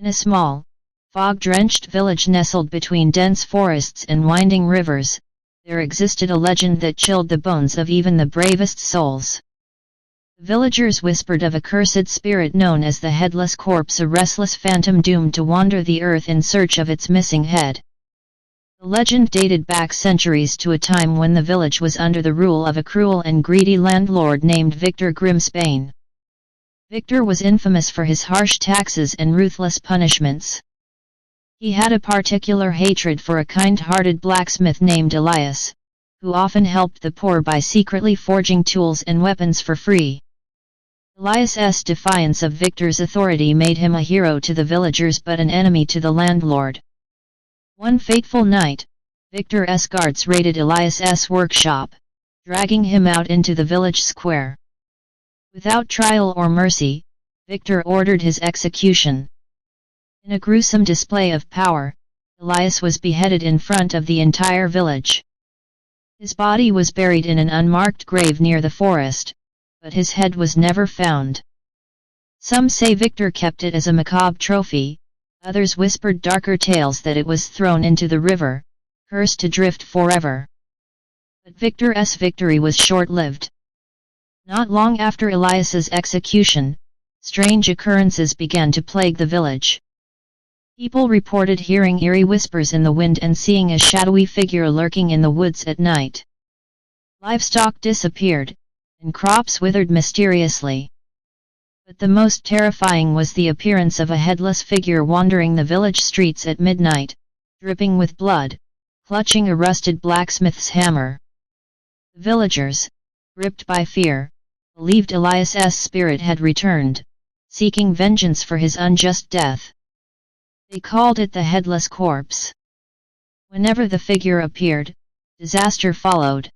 In a small, fog-drenched village nestled between dense forests and winding rivers, there existed a legend that chilled the bones of even the bravest souls. The villagers whispered of a cursed spirit known as the Headless Corpse, a restless phantom doomed to wander the earth in search of its missing head. The legend dated back centuries to a time when the village was under the rule of a cruel and greedy landlord named Victor Grimsbane. Victor was infamous for his harsh taxes and ruthless punishments. He had a particular hatred for a kind-hearted blacksmith named Elias, who often helped the poor by secretly forging tools and weapons for free. Elias's defiance of Victor's authority made him a hero to the villagers but an enemy to the landlord. One fateful night, Victor's guards raided Elias's workshop, dragging him out into the village square. Without trial or mercy, Victor ordered his execution. In a gruesome display of power, Elias was beheaded in front of the entire village. His body was buried in an unmarked grave near the forest, but his head was never found. Some say Victor kept it as a macabre trophy, others whispered darker tales that it was thrown into the river, cursed to drift forever. But Victor's victory was short-lived. Not long after Elias's execution, strange occurrences began to plague the village. People reported hearing eerie whispers in the wind and seeing a shadowy figure lurking in the woods at night. Livestock disappeared, and crops withered mysteriously. But the most terrifying was the appearance of a headless figure wandering the village streets at midnight, dripping with blood, clutching a rusted blacksmith's hammer. The villagers, gripped by fear, believed Elias's spirit had returned, seeking vengeance for his unjust death. They called it the Headless Corpse. Whenever the figure appeared, disaster followed.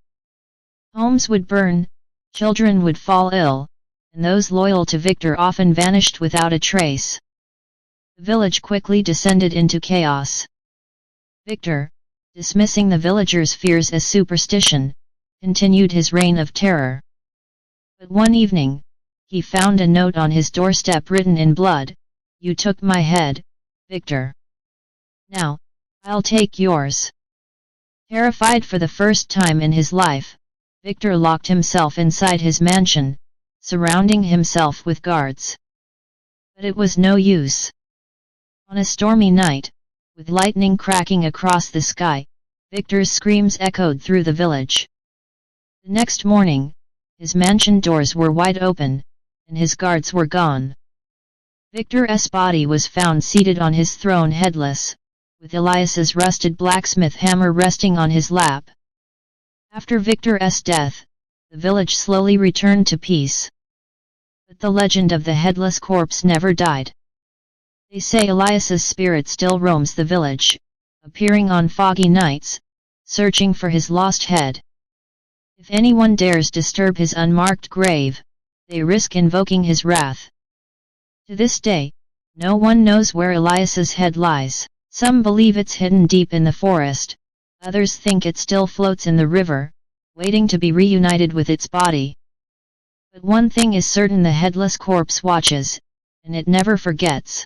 Homes would burn, children would fall ill, and those loyal to Victor often vanished without a trace. The village quickly descended into chaos. Victor, dismissing the villagers' fears as superstition, continued his reign of terror. But one evening, he found a note on his doorstep written in blood, "You took my head, Victor. Now, I'll take yours." Terrified for the first time in his life, Victor locked himself inside his mansion, surrounding himself with guards. But it was no use. On a stormy night, with lightning cracking across the sky, Victor's screams echoed through the village. The next morning, his mansion doors were wide open, and his guards were gone. Victor's body was found seated on his throne headless, with Elias's rusted blacksmith hammer resting on his lap. After Victor's death, the village slowly returned to peace. But the legend of the Headless Corpse never died. They say Elias's spirit still roams the village, appearing on foggy nights, searching for his lost head. If anyone dares disturb his unmarked grave, they risk invoking his wrath. To this day, no one knows where Elias's head lies. Some believe it's hidden deep in the forest, others think it still floats in the river, waiting to be reunited with its body. But one thing is certain: the Headless Corpse watches, and it never forgets.